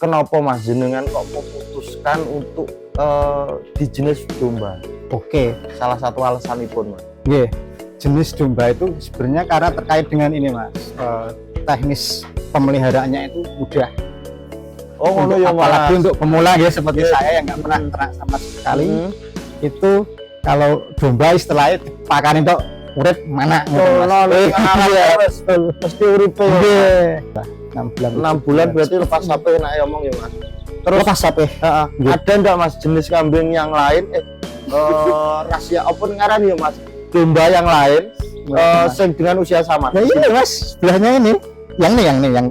kenapa Mas jenengan kok memutuskan untuk di jenis domba? Oke, Salah satu alasanipun Mas. nggih. Jenis domba itu sebenarnya karena terkait dengan ini Mas, teknis pemeliharaannya itu mudah. Oh ngono ya Mas. Apalagi untuk pemula ya seperti Iya. saya yang nggak pernah ternak sama sekali. Hmm. Itu kalau domba istilahnya dipakanin tok urip mana Mesti uripe ya. Nggih. 6 bulan. 6 bulan berarti lepas sapi enak ya omong ya Mas. Terus lepas sampai heeh, ada enggak Mas jenis kambing yang lain rahasia apa ngaran ya Mas? Domba yang lain sing dengan usia sama. ya ini Mas, sebelahnya ini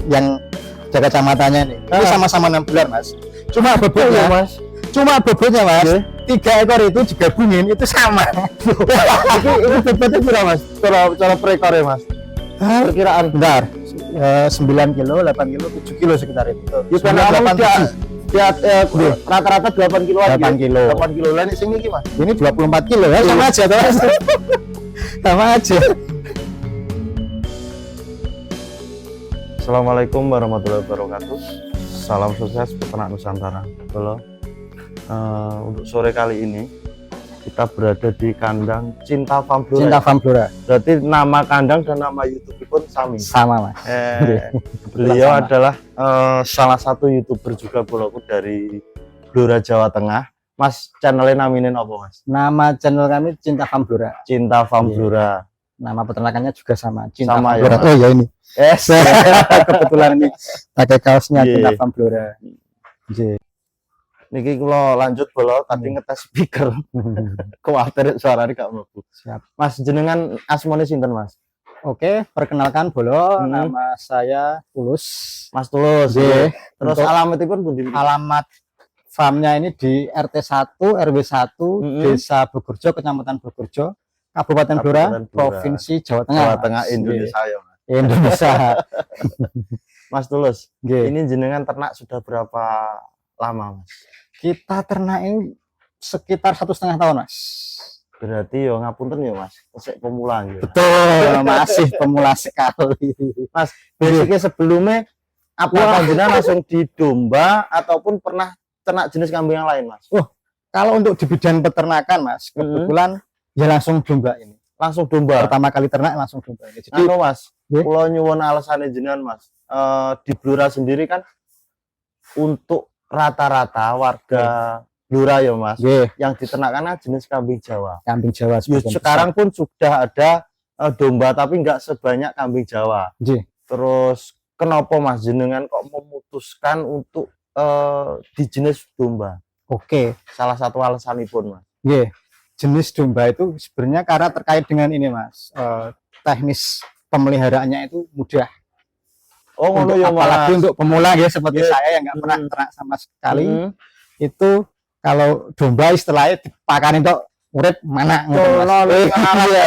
yang jaga kecamatannya ini. Ini sama-sama 6 bulan Mas. Cuma Ya bobotnya Mas. Mas, Oke. 3 ekor itu digabungin itu sama. Ini bobotnya berapa Mas? Cara per ekor ya Mas. Perkiraan Bentar, 9 kilo, 8 kilo, 7 kilo sekitar itu. ya kan rata-rata 8 kilo aja. 8 kilo. 8 kilo lah ini sing iki Mas. Ini 24 kilo ya, sama aja toh. Sama aja. Assalamualaikum warahmatullahi wabarakatuh. Salam sukses peternak Nusantara. Halo. Untuk sore kali ini kita berada di kandang Cinta Farm Flora. Cinta Farm Flora. Berarti nama kandang dan nama YouTube pun sami. Sama Mas. Beliau Sama. adalah salah satu YouTuber juga boloku dari Blora Jawa Tengah. Mas channelnya naminin apa Mas? Nama channel kami Cinta Farm Flora. Cinta Farm Iya. Flora. Nama peternakannya juga sama, Cinta Sama Farm ya, Flora. Mas? Oh ya ini. Yes. Kebetulan ini pakai kaosnya Iya. Cinta Farm Flora. Iya. Niki kula lanjut bola tadi ngetes speaker. Kuwatir suaranya gak mlebu. Siap. Mas jenengan asmane sinten Mas? Oke, perkenalkan Bolo, Hmm. nama saya Tulus. Mas Tulus. Nggih. Terus Untuk alamatipun pundi? alamat farmnya ini di RT 1 RW 1 Mm-mm. Desa Bogorjo, Kecamatan Bogorjo, Kabupaten Blora, Kabupaten Blora. Provinsi Jawa Tengah. Jawa Tengah Mas. Indonesia ya Mas. Nggih. Indonesia. Mas Tulus, Nggih. ini jenengan ternak sudah berapa lama Mas? Kita ternak ini sekitar 1,5 tahun, Mas. Berarti yo ngapunten ya Mas, sik pemula gitu. Betul, masih pemula sekali. Mas, basicnya sebelumnya apakah jenengan langsung di domba ataupun pernah ternak jenis kambing yang lain Mas? Kalau untuk di bidang peternakan, Mas, kebetulan ya langsung domba ini. Langsung domba. Pertama kali ternak langsung domba ini. Jadi Anu Mas, Nggih. kula nyuwun alasannya jenengan Mas. Di Blora sendiri kan untuk rata-rata warga Blora ya Mas, nggih, yang diternakkan jenis kambing Jawa. kambing Jawa Ya, sebagian sekarang pun sudah ada domba tapi nggak sebanyak kambing Jawa. besar. Nggih. Terus kenapa Mas jenengan kok memutuskan untuk di jenis domba? Oke. Salah satu alasanipun Mas. Nggih, jenis domba itu sebenarnya karena terkait dengan ini Mas, teknis pemeliharaannya itu mudah. Oh ngono ya Apalagi Mas. untuk pemula ya seperti Iya. saya yang nggak pernah Hmm. ternak sama sekali. Hmm. Itu kalau domba istilahnya dipakanin tok urip mana ngono,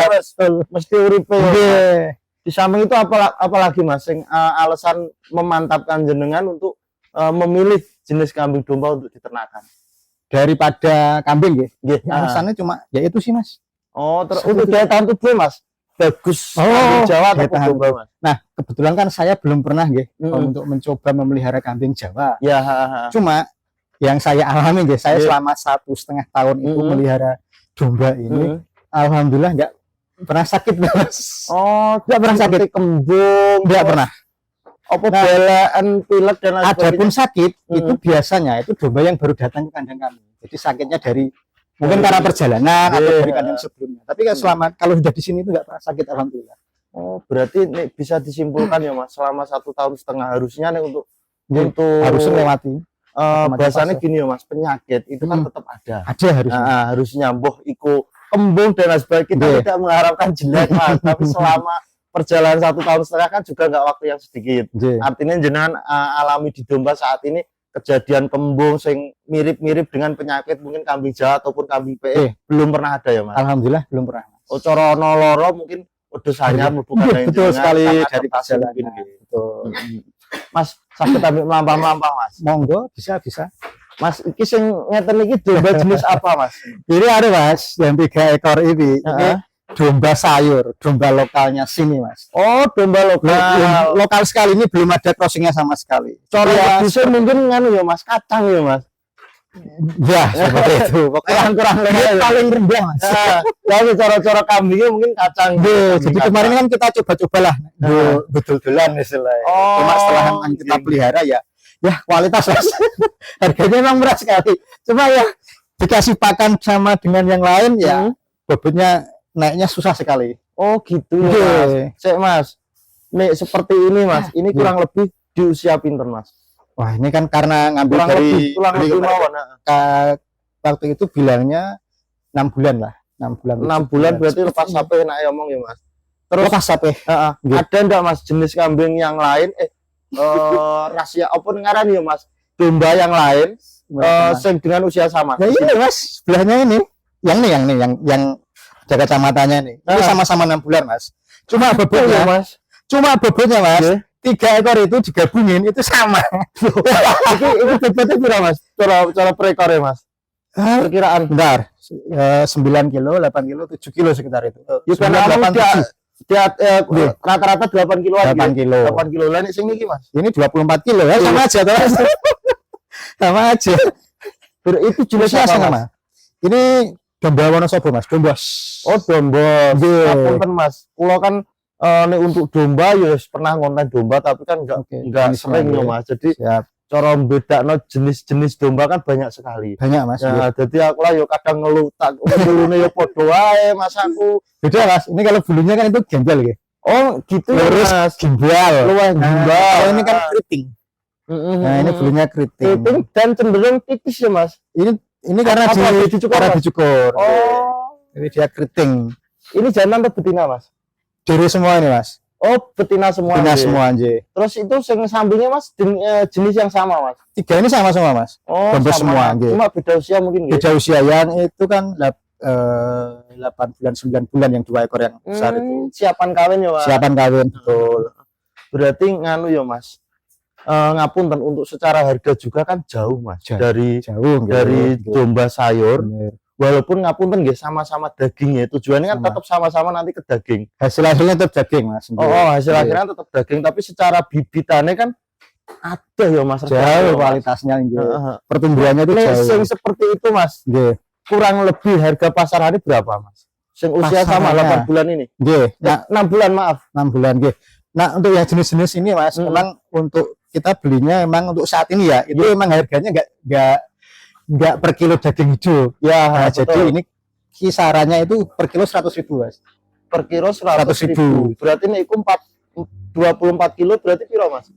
Mas. Mesti uripe ya. Nggih. Di samping itu apalagi Mas yang alasan memantapkan jenengan untuk memilih jenis kambing domba untuk diternakan. Daripada kambing nggih. Nggih. Ya, alasannya cuma ya itu sih Mas. Oh, terus Seperti untuk itu. daya tahan tubuh Mas. Bagus Oh, kambing Jawa daya atau tahan domba Mas? Nah, kebetulan kan saya belum pernah nggih Mm-mm. untuk mencoba memelihara kambing Jawa. Ya, Cuma yang saya alami nggih, saya Iya. selama 1,5 tahun itu Mm-mm. melihara domba ini, alhamdulillah nggak pernah sakit Mas. Oh, Nggak pernah sakit. seperti kembung, Nggak pernah. apa Nah, belaan, pilek dan lain Adapun sakit Mm-mm. itu biasanya itu domba yang baru datang ke kandang kami. Jadi sakitnya dari mungkin karena perjalanan atau Iya. dari kandang sebelumnya. Tapi kan selama kalau sudah di sini itu nggak pernah sakit alhamdulillah. Oh, berarti nih bisa disimpulkan ya Mas, selama 1,5 tahun harusnya nih untuk Nggih, untuk harus melewati. bahasanya gini ya Mas, penyakit itu kan Hmm. tetap ada. Ada harus. Harusnya mboh iku kembung dan lain sebagainya. Kita Nggih. tidak mengharapkan jelek Mas, tapi selama perjalanan 1,5 tahun kan juga nggak waktu yang sedikit. Nggih. Artinya jenengan alami di domba saat ini kejadian kembung sing mirip-mirip dengan penyakit mungkin kambing Jawa ataupun kambing PE belum pernah ada ya Mas. Alhamdulillah belum pernah. Oh, cara ono loro mungkin udah hanya mlebu kandang Betul jenengan, sekali kan dari adaptasi perjalanan. mungkin, gitu. Betul. Mas, sakit ambil melampah-melampah Mas. Monggo bisa. Mas, iki sing ngeten iki domba jenis apa Mas? Ini ada Mas yang 3 ekor ini. Ini Heeh. domba sayur, domba lokalnya sini mas. Oh, domba lokal. Lokal sekali, ini belum ada crossingnya sama sekali. Cara Ya, bisa mungkin nganu ya Mas, kacang ya Mas. ya seperti itu. Pokoknya Kurang ini lengah ya. paling rendah mas. Nah, tapi cara-cara kambingnya mungkin kacang. Jadi kemarin kan kita coba-cobalah, betul-betulan istilahnya. Oh, Cuma setelah kita pelihara ya kualitas mas. Harganya memang murah sekali. Cuma ya dikasih pakan sama dengan yang lain ya bobotnya naiknya susah sekali. Oh gitu ya Mas. Cek Mas, nih seperti ini Mas, ini kurang lebih di usia pinter Mas. Wah ini kan karena ngambil kurang lebih mawon. Waktu itu bilangnya 6 bulan lah. 6 bulan. 6 bulan berarti lepas sampai enak ngomong ya Mas. Terus lepas sampai. Ada enggak Mas jenis kambing yang lain rahasia apa ngaran ya Mas? Domba yang lain dengan usia sama. Ya ini Mas, sebelahnya ini. Yang jaga kacamatannya ini. Ini sama-sama 6 bulan Mas. Cuma bobotnya Mas. Cuma bobotnya Mas. 3 ekor itu digabungin itu sama. Ini bobotnya berapa Mas? Cara per ekor ya Mas? Perkiraan. Bentar. 9 kilo, 8 kilo, 7 kilo sekitar itu. Rata-rata 8 kiloan. 8 kilo. 8 kilo lah ini sing iki Mas. Ini 24 kilo ya, sama aja toh. Sama aja. Itu jenisnya sama. Ini domba Wonosobo Mas, domba. Oh, domba. Punten Mas. Kula kan untuk domba ya pernah ngonten domba tapi kan enggak sering ya Mas. Jadi cara bedakno jenis-jenis domba kan banyak sekali. Banyak Mas. Ya, jadi aku lah yo kadang ngeluh tak bulune yo padha wae Mas aku. Beda Mas. Ini kalau bulunya kan itu gembel gitu. Oh, gitu ya Mas. Gimbal. Luwih gimbal. Kalau ini kan keriting. Nah, ini bulunya keriting. Keriting dan cenderung tipis ya Mas. Ini karena dicukur. Oh. Ini dia keriting. Ini jantan atau betina Mas? Dari semua ini Mas. Oh, betina semua. Betina semua aja. Terus itu sampingnya Mas jenis yang sama Mas. 3 ini sama semua Mas. Oh, sama semua aja. Cuma beda usia mungkin gitu. Beda usia yang itu kan 8 bulan 9 bulan yang 2 ekor yang besar itu. Siapan kawin ya Mas. Siapan kawin betul. Berarti nganu ya Mas. Ngapunten untuk secara harga juga kan jauh Mas. Dari domba sayur. Walaupun ngapunten nggih sama-sama daging ya, tujuannya kan tetap sama-sama nanti ke daging. Hasilnya tetap daging Mas. Hasil akhirnya tetap daging, tapi secara bibitannya kan ada ya Mas. Jauh kualitasnya pertumbuhannya itu jauh. Sing seperti itu Mas. Kurang lebih harga pasarannya berapa Mas? Sing usia sama 8 bulan ini. Nah, 6 bulan maaf. 6 bulan Nah, untuk yang jenis-jenis ini Mas, memang untuk kita belinya memang untuk saat ini ya, itu memang harganya enggak per kilo daging hijau. Ya, jadi ini kisarannya itu per kilo 100.000 Mas. Per kilo 100.000. Berarti ini 24 kilo berarti piro Mas?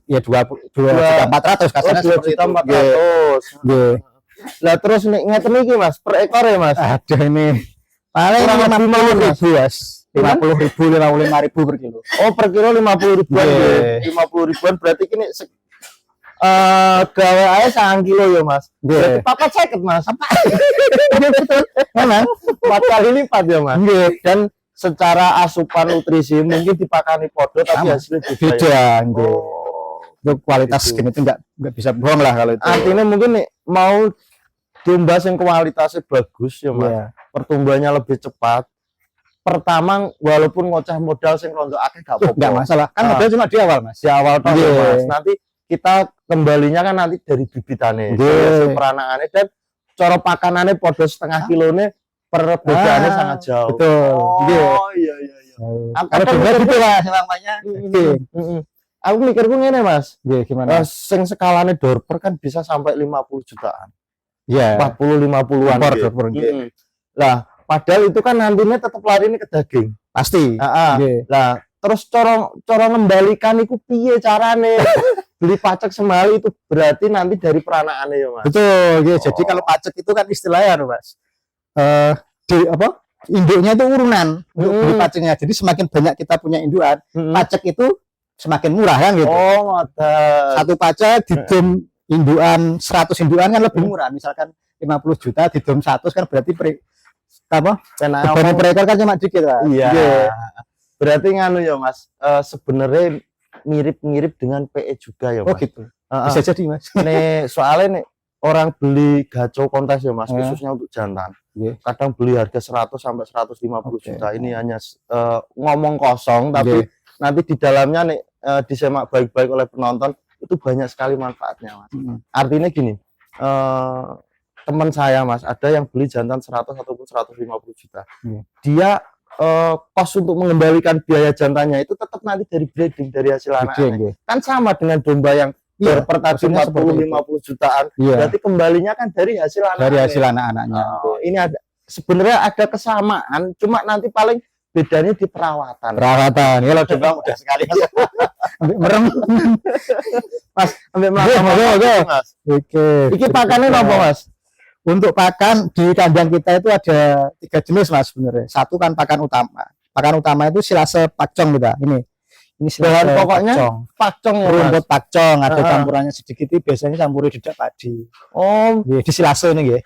Ya 2.400 kasarnya 2.400. Lah terus ngeten iki Mas, per ekor ya Mas? Ada ini. Paling 50.000 Mas. 50.000, 55.000 per kilo. Oh, per kilo 50.000-an. 50.000-an berarti kini gawe ae 9 kilo ya Mas. Berarti papat 50 Mas. Memang 4 kali lipat ya Mas. Dan secara asupan nutrisi mungkin dipakani podo tapi hasilnya beda. Untuk kualitas gini itu enggak bisa bohong lah kalau itu. Artinya mungkin nih mau domba yang kualitasnya bagus ya Mas. Pertumbuhannya lebih cepat. Pertama walaupun ngoceh modal sing rondo akeh gak apa-apa. Enggak masalah. Kan modal cuma di awal Mas. Di awal toh Mas. Nanti kita kembalinya kan nanti dari bibitane, peranakannya dan cara pakanannya podo setengah kilone perbedaannya sangat jauh. Betul. Oh iya. Kalau domba gitu Mas namanya. Aku mikirku ngene Mas. Gimana? Sing skalane dorper kan bisa sampai 50 jutaan. Iya. 40-50-an. Dorper. Lah, padahal itu kan nantinya tetap lari ke daging. Pasti. Lah, terus cara ngembalikan itu piye carane? Beli pacek semali itu berarti nanti dari peranakannya ya Mas. Betul. Jadi kalau pacek itu kan istilahnya Mas. Induknya itu urunan untuk beli paceknya. Jadi semakin banyak kita punya indukan, pacek itu semakin murah kan gitu. Oh, ngoten. Satu pacek didom indukan 100 indukan kan lebih murah. Misalkan 50 juta didom 100 kan berarti beban per ekor kan cuma dikit lah. Iya. Berarti nganu ya Mas, sebenarnya mirip-mirip dengan PE juga ya Mas. Oh gitu. Bisa jadi Mas. Nih soalnya nih orang beli gacor kontes ya Mas, khususnya untuk jantan. Kadang beli harga 100 sampai 150 Oke. juta. Ini hanya ngomong kosong, tapi nanti di dalamnya nih disemak baik-baik oleh penonton itu banyak sekali manfaatnya, Mas. Artinya gini, teman saya, Mas, ada yang beli jantan 100 ataupun 150 juta. Dia kos untuk mengembalikan biaya jantannya itu tetap nanti dari breeding, dari hasil anaknya. Kan sama dengan domba yang berpertanding 40-50 jutaan. Berarti kembalinya kan dari hasil anak. Dari hasil anak-anaknya. Ini ada sebenarnya ada kesamaan, cuma nanti paling bedanya di perawatan. Perawatan. Ya, kalau domba mudah sekali. Merem. Mas, ambil Mas. Oke. Iki pakannya apa, Mas? Untuk pakan di kandang kita itu ada 3 jenis, Mas, sebenarnya. Satu kan pakan utama. Pakan utama itu silase pakcong kita. Ini bahan pokoknya pakcong ya, rumput pakcong, ada campurannya sedikit, biasanya campuri dedak padi. Oh, di silase ini nggih.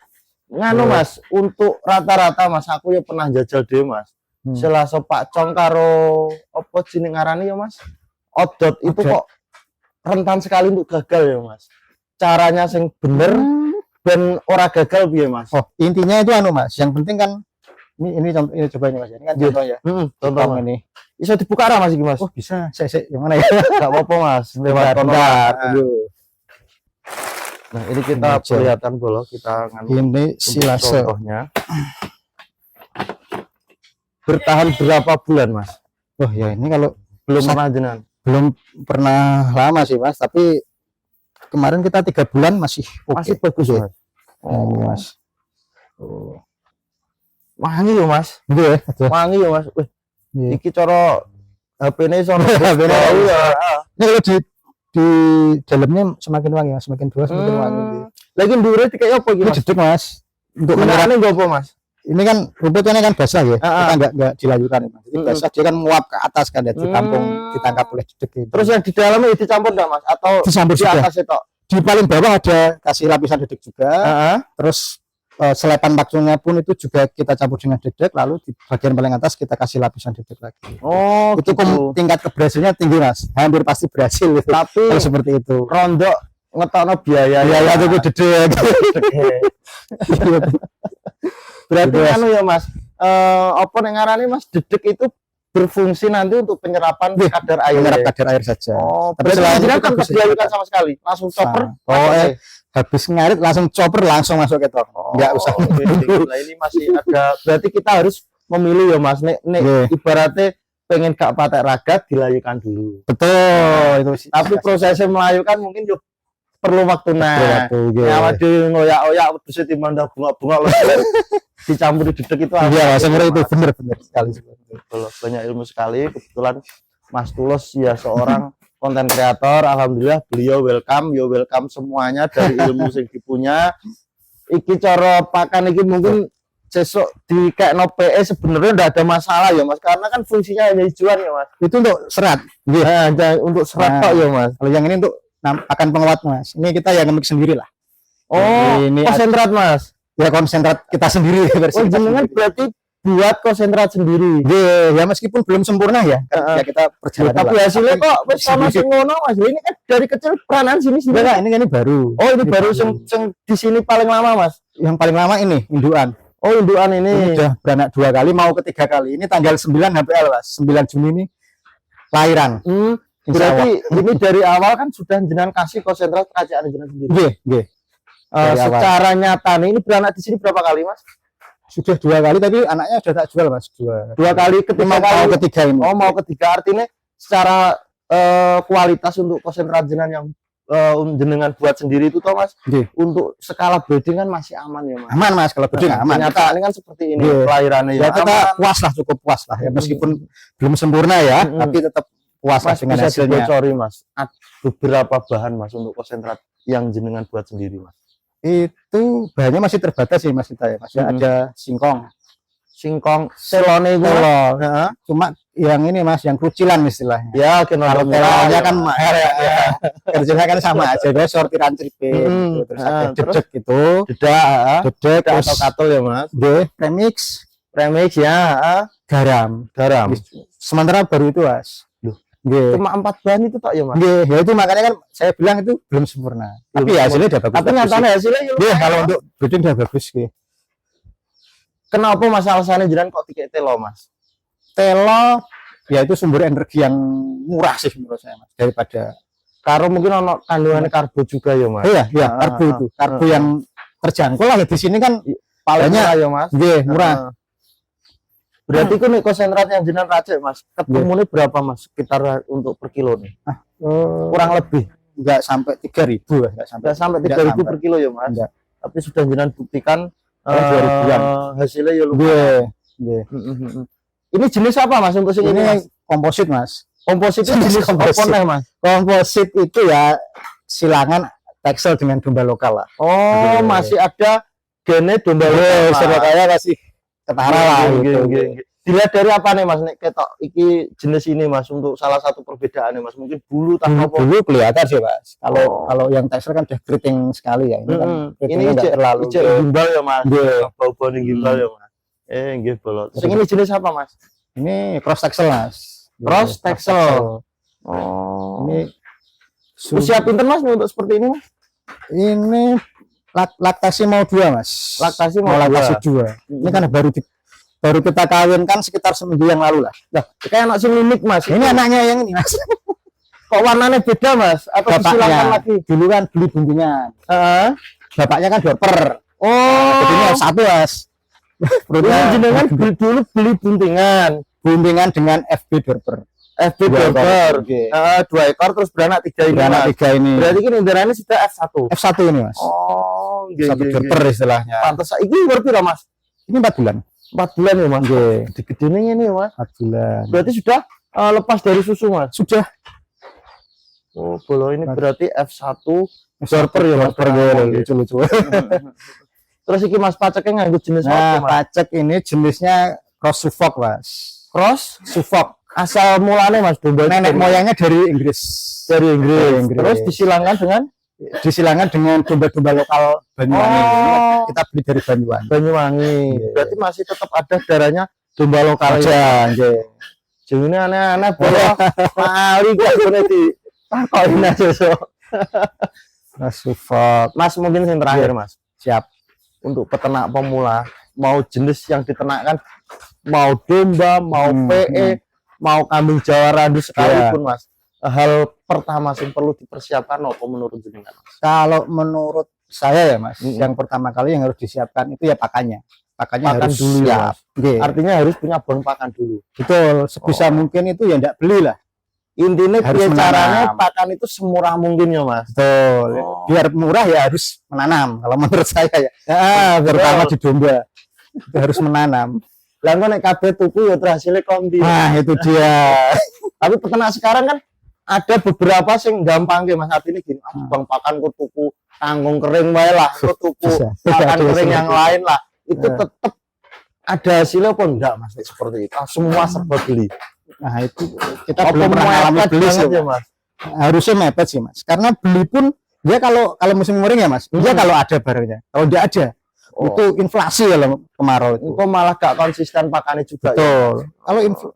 Nganu, Mas, untuk rata-rata, Mas, aku ya pernah jajal deh, Mas. Silase pakcong karo apa jeneng ngarani ya, Mas? Odot itu kok rentan sekali untuk gagal ya, Mas. Caranya sing bener ben ora gagal piye, Mas? Oh, intinya itu anu, Mas. Yang penting kan ini contoh, ini coba ini, Mas. Ini kan contoh ya. Contoh ini. Bisa dibuka ra, Mas, iki, Mas? Oh, bisa. Saya yang mana ya? Enggak apa-apa, Mas. Lewat bentar. Nah, ini kita kelihatan boleh kita nganu. Ini silase. Contohnya. Bertahan berapa bulan, Mas? Oh, ya ini kalau belum pernah jenengan. Belum pernah lama sih, Mas, tapi kemarin kita 3 bulan masih masih bagus, Mas. Oh, Mas. Wangi yo, Mas. Nggih, wangi yo, Mas. Wih, iki cara HP-ne sono. HP-ne ya. Ini kalau di dalamnya semakin wangi, Mas, semakin dua semakin wangi. Lagi ndure kayak apa iki, Mas? Jeduk, Mas. Untuk menyerane nggo apa, Mas? Ini kan rumputnya kan basah ya. Kita enggak dilayukan, Mas. Jadi basah dia kan menguap ke atas kan ya, ditampung, ditangkap oleh jeduk itu. Terus yang di dalamnya dicampur enggak, Mas? Atau dicampur di atas itu? Di paling bawah ada kasih lapisan dedek juga. Terus selepan pakcongnya pun itu juga kita campur dengan dedek, lalu di bagian paling atas kita kasih lapisan dedek lagi. Oh, itu gitu. Tingkat keberhasilannya tinggi, Mas. Hampir pasti berhasil. Tapi kalau seperti itu. Rondok ngetokno biaya. Biaya itu dedek. Berarti anu ya, Mas. Apa ning ngarani, Mas, dedek itu berfungsi nanti untuk penyerapan kadar air. Menyerap kadar air saja. Oh, tapi selain itu kan dilayukan sama sekali, langsung chopper. Habis ngarit langsung chopper langsung masuk ke tok. Enggak usah. Nah, ini masih ada. Berarti kita harus memilih ya, Mas. Nek ibaratnya pengen gak patek ragat dilayukan dulu. Betul, itu. Tapi prosesnya melayukan mungkin juga perlu waktu. Nah, awake ngoyak-oyak wedhus dimandang bunga-bunga dicampur dedek itu. Iya, sebenarnya itu benar sekali. Betul, banyak ilmu sekali. Kebetulan Mas Tulus ya seorang konten kreator. Alhamdulillah beliau welcome semuanya dari ilmu yang dipunya. Iki cara pakan iki mungkin sesuk di kayak no PE sebenarnya enggak ada masalah ya, Mas, karena kan fungsinya hanya hijauan ya, Mas. Itu untuk serat. Untuk serat tok ya, Mas. Kalau yang ini untuk pakan penguat, Mas. Ini kita yang ngemik sendiri lah. Oh, ini konsentrat, Mas. Ya konsentrat kita sendiri. Oh, jenengan berarti buat konsentrat sendiri. Ya meskipun belum sempurna ya. Ya kita perjalanan. Tapi hasilnya kok wis sama sing ngono, Mas. Ini kan dari kecil peranan sini sendiri. Enggak, ini baru. Oh, ini baru sing di sini paling lama, Mas. Yang paling lama ini induan. Oh, induan ini udah beranak 2 kali, mau ke 3 kali. Ini tanggal 9 HPL, Mas. 9 Juni ini lahiran. Berarti ini dari awal kan sudah jenengan kasih konsentrat kerajaan jenengan sendiri. Nggih. Secara nyata nih, ini beranak di sini berapa kali, Mas? Sudah 2 kali, tapi anaknya sudah tak jual, Mas. 2 kali, ketiga kali. Mau ketiga ini. Oh, mau ketiga, artinya secara kualitas untuk konsentrat jenengan yang jenengan buat sendiri itu toh, Mas. Untuk skala breeding kan masih aman ya, Mas. Aman, Mas, kalau breeding aman. Ternyata ini kan seperti ini kelahirannya ya. Kita puas lah, cukup puas lah ya, meskipun belum sempurna ya, tapi tetap puas lah dengan hasilnya. Sorry, Mas. Beberapa bahan, Mas, untuk konsentrat yang jenengan buat sendiri, Mas. Itu bahannya masih terbatas sih, Mas, kita ya. Masih ada singkong, selone itu. Cuma yang ini, Mas, yang krucilan istilahnya. Ya, kenalnya kan mahal ya. Kerjanya kan sama aja, guys, sortiran tripin, terus ada dedek gitu. Dedek atau katul ya, Mas. Premix ya, garam. Sementara baru itu, Mas. Cuma 4 bahan itu tok ya, Mas. Ya itu makanya kan saya bilang itu belum sempurna. Tapi hasilnya udah bagus. Tapi nyatanya hasilnya ya kalau untuk breeding udah bagus. Kenapa Mas alasannya jenengan kok tiket telo Mas? Telo ya itu sumber energi yang murah sih menurut saya Mas, daripada Karo mungkin ono kandungannya karbo juga ya Mas. iya karbo itu karbo yang terjangkau lah ya. Di sini kan Paling banyak murah ya Mas. nggih murah. Berarti ku nih konsentrat yang jenengan racik Mas, ketemunya berapa Mas sekitar untuk per kilo nih? Kurang lebih Enggak sampai 3.000 ya, enggak sampai. enggak sampai 3.000 per kilo ya Mas. Enggak. Tapi sudah jenengan buktikan 2.000-an. Hasilnya ya lumayan. Nggih. Ini jenis apa Mas untuk sing ini Mas? Ini komposit Mas. Komposit itu jenis Komposit. apa nih Mas? Komposit itu ya silangan teksel dengan domba lokal lah. Oh, Nggih. masih ada gene domba Nggih, lokal. Surabaya kasih ketara lah gitu. Dilihat dari apa nih Mas? Nek ketok iki jenis ini Mas untuk salah satu perbedaannya Mas, mungkin bulu tak apa? Dulu kelihatan sih Mas. Kalau Oh. kalau yang teksel kan udah keriting sekali ya. Ini kan Ini keritingnya nggak terlalu. ijek gimbal ya Mas. Nggih. Bau-bau ning gimbal ya Mas. Nggih bolot. Sing ini jenis apa Mas? Ini cross teksel Mas. Cross texel. Oh. Ini Usia pinten Mas untuk seperti ini Mas? ini laktasi mau 2 Mas. Laktasi mau laktasi 2. Ini kan baru kita kawinkan sekitar seminggu yang lalu lah. Nah, kayak anak sing unik Mas. Ini anaknya yang ini Mas. Kok warnanya beda Mas? Atau disilangan lagi? Dulu kan beli buntingan. Heeh. Bapaknya kan dorper. Oh. Jadi ini satu Mas. Ini jenengan dulu beli buntingan dengan FB dorper. FB Dua ekor. Dorper. Oke. 2 ekor terus beranak 3 ini. Beranak Mas. 3 ini. Berarti kan inderannya sudah F1. F1 ini Mas. Oh, Satu dorper istilahnya. Pantes iki umur pira Mas? Ini 4 bulan. 4 bulan ya Mas. Oke. Gede-gedene ini ya Mas. 4 bulan. Berarti sudah lepas dari susu Mas. Sudah. Oh, bolo ini berarti F1 Dorper ya Mas. Lucu-lucu. Terus iki Mas paceknya nganggo jenis Nah, apa Mas? pacek ini jenisnya cross Suffolk Mas. Cross Suffolk. asal mulanya Mas domba itu Nenek moyangnya dari Inggris. dari Inggris. Inggris. Terus disilangkan dengan Disilangkan dengan domba-domba lokal Banyuwangi. Oh. Kita beli dari Banyuwangi. Banyuwangi. Iya. Berarti masih tetap ada darahnya domba lokal Aja, nggih. Ini aneh-aneh bolo kali kok ngene di takokin aja so. Cross Suffolk. Mas mungkin yang terakhir Iya. Mas. Siap. Untuk peternak pemula mau jenis yang diternakan mau domba, mau PE, mau kambing Jawa randu sekalipun Mas. Hal pertama yang perlu dipersiapkan apa menurut jenengan Mas? Kalau menurut saya ya Mas, yang pertama kali yang harus disiapkan itu ya pakannya. Pakannya Pakan harus dulu ya, siap. Nggih. Artinya harus punya bon pakan dulu. Betul, sebisa mungkin itu ya enggak beli lah. Intinya Harus biar caranya menanam. pakan itu semurah mungkin ya Mas. Betul. Oh. Biar murah ya harus menanam kalau menurut saya ya. betul. Terutama di domba. Itu harus menanam. Lah kok nek kabeh tuku ya hasilnya kombi. Nah, itu dia. Tapi peternak sekarang kan ada beberapa sing gampang ke Mas artinya gini, bang pakan ku tuku tanggung kering wae lah, ku tuku Bisa. pakan Bisa. kering yang lain lah. Itu Nah. tetap ada hasilnya apa enggak Mas seperti itu? Semua serba beli. Nah, itu kita Apa belum pernah mengalami mepet beli sih. banget ya Mas? Harusnya mepet sih Mas. Karena beli pun dia kalau musim kering ya Mas, dia kalau ada barangnya. Kalau tidak ada, itu inflasi kalau kemarau itu. Kok malah gak konsisten pakannya juga ya? Betul.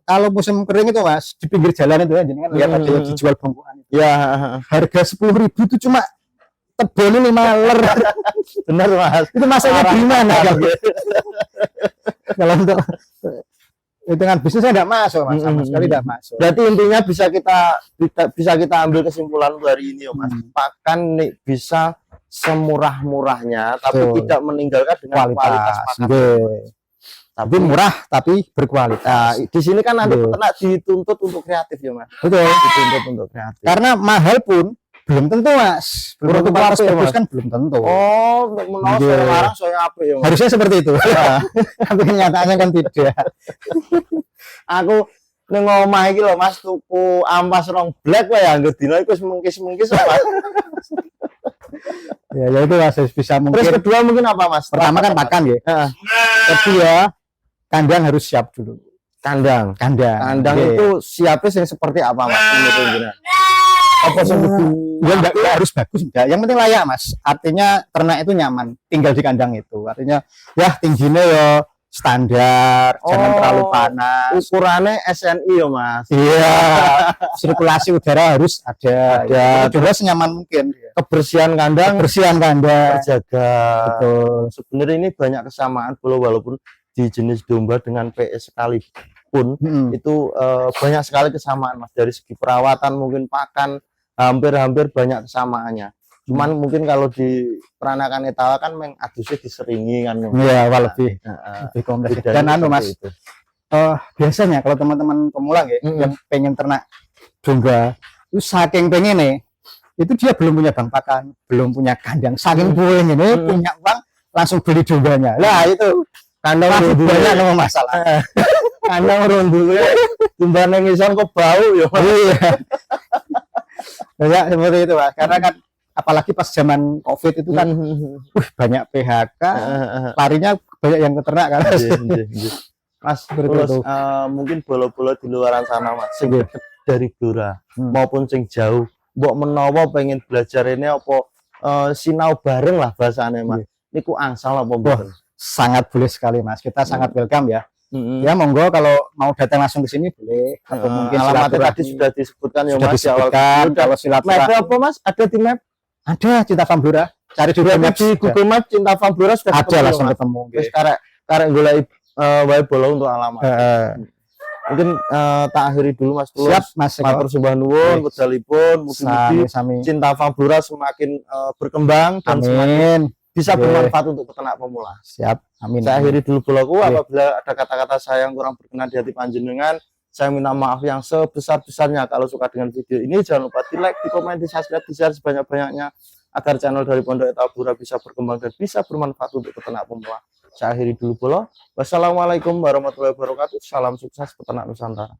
Kalau musim kering itu Mas, di pinggir jalan itu ya, jadi kan lihat ada yang dijual bangkuan itu. Ya, Harga 10.000 itu cuma tebelnya 5 ler. benar Mas. Itu masanya Parah. gimana kalau untuk hitungan bisnis saya tidak masuk Mas, sama sekali tidak masuk. Berarti intinya bisa kita ambil kesimpulan untuk hari ini ya Mas. Pakan nih bisa semurah-murahnya tapi Betul. tidak meninggalkan dengan kualitas pakan. Nggih. Tapi murah tapi Nah, berkualitas. di sini kan nanti Betul. peternak dituntut untuk kreatif ya Mas. Betul. Dituntut untuk kreatif. Karena mahal pun belum tentu Mas. Belum tentu kualitas apa ya, bagus Mas? kan belum tentu. Oh, menolak Nggih. saya larang saya apa ya Mas? Harusnya seperti itu. Tapi kenyataannya kan tidak. Aku ning omah iki lho Mas tuku ampas rong black wae anggo dina iku wis mungkis-mungkis Mas. Ya itu Mas bisa Terus mungkin. kedua mungkin apa Mas? Pertama kan pakan ya. Heeh. Kedua kandang harus siap dulu. Kandang. Kandang Nggih. itu siapnya yang seperti apa Mas? Menurut jenengan? Apa sing kudu Ya enggak harus bagus enggak. Yang penting layak Mas. Artinya ternak itu nyaman tinggal di kandang itu. Artinya ya tingginya ya standar, jangan Oh. terlalu panas. ukurannya SNI ya Mas? Iya. Sirkulasi udara harus ada. Ada. Itu juga senyaman mungkin. Kebersihan kandang Kebersihan kandang. terjaga. Betul. Sebenarnya ini banyak kesamaan walaupun di jenis domba dengan PS sekalipun itu banyak sekali kesamaan Mas, dari segi perawatan mungkin pakan hampir-hampir banyak kesamaannya. Cuman mungkin kalau di peranakan etawa kan meng adusnya diseringi kan. Iya, lebih kompleks. Dan anu Mas, itu. Biasanya kalau teman-teman pemula yang pengen ternak domba, itu saking pengen nih, itu dia belum punya bank pakan, belum punya kandang, saking pengen ini punya uang langsung beli dombanya. Lah itu kandang banyak nama masalah. Kandang rondul domba nang ngisor kok bau ya. Iya. Ya seperti itu Mas, karena kan apalagi pas zaman COVID itu kan banyak PHK, larinya banyak yang keternak kan. Mas, terus mungkin bola-bola di luaran sana Mas, sing dari Blora maupun sing jauh, mbok menawa pengen belajar ini apa sinau bareng lah bahasane Mas. Niku angsal apa mboten? Sangat boleh sekali Mas, kita sangat welcome ya. Ya monggo kalau mau datang langsung ke sini boleh, atau mungkin alamatnya tadi sudah disebutkan ya Mas. Kalau silaturahmi. Map apa Mas? Ada di map? Ada Cinta Farm Blora. Cari di Google Maps. Di Google Maps Cinta Farm Blora sudah ada langsung ketemu. Terus karek golek wae bola untuk alamat. Mungkin tak akhiri dulu Mas. Siap Mas. Matur sembah nuwun wedalipun, mugi-mugi Cinta Farm Blora semakin berkembang dan semakin bisa bermanfaat untuk peternak pemula. Siap. Amin. Saya akhiri dulu bolaku. Apabila ada kata-kata saya yang kurang berkenan di hati panjenengan, saya minta maaf yang sebesar-besarnya. Kalau suka dengan video ini, jangan lupa di like, di komen, di subscribe, di share sebanyak-banyaknya agar channel dari Pondok Etawa Blora bisa berkembang dan bisa bermanfaat untuk peternak pemula. Saya akhiri dulu bola. Wassalamualaikum warahmatullahi wabarakatuh. Salam sukses peternak Nusantara.